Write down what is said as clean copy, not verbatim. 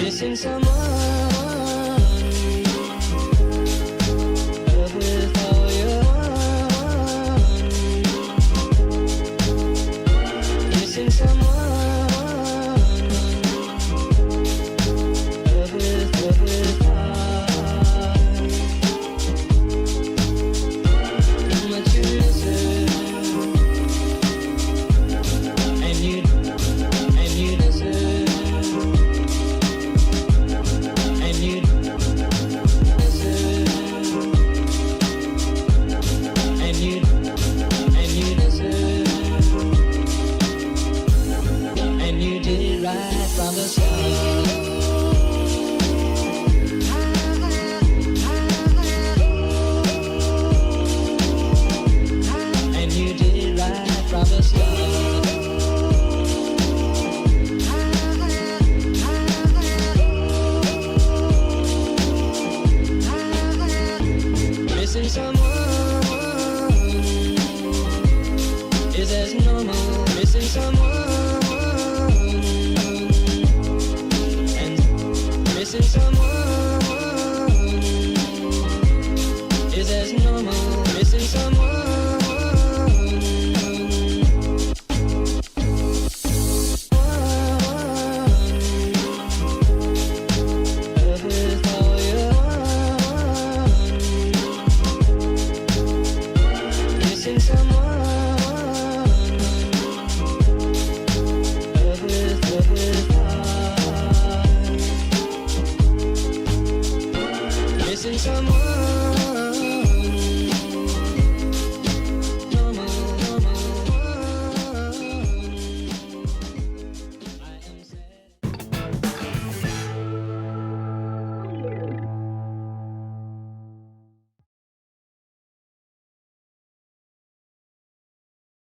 missing someone, love with all your heart, missing someone, love with heart, how much you miss it, and you miss it. From the start, and you did it right from the start. Missing someone is as normal. Missing someone. Missing someone is as normal. Missing someone. Love with all your heart. Missing someone. Love with heart. Missing someone.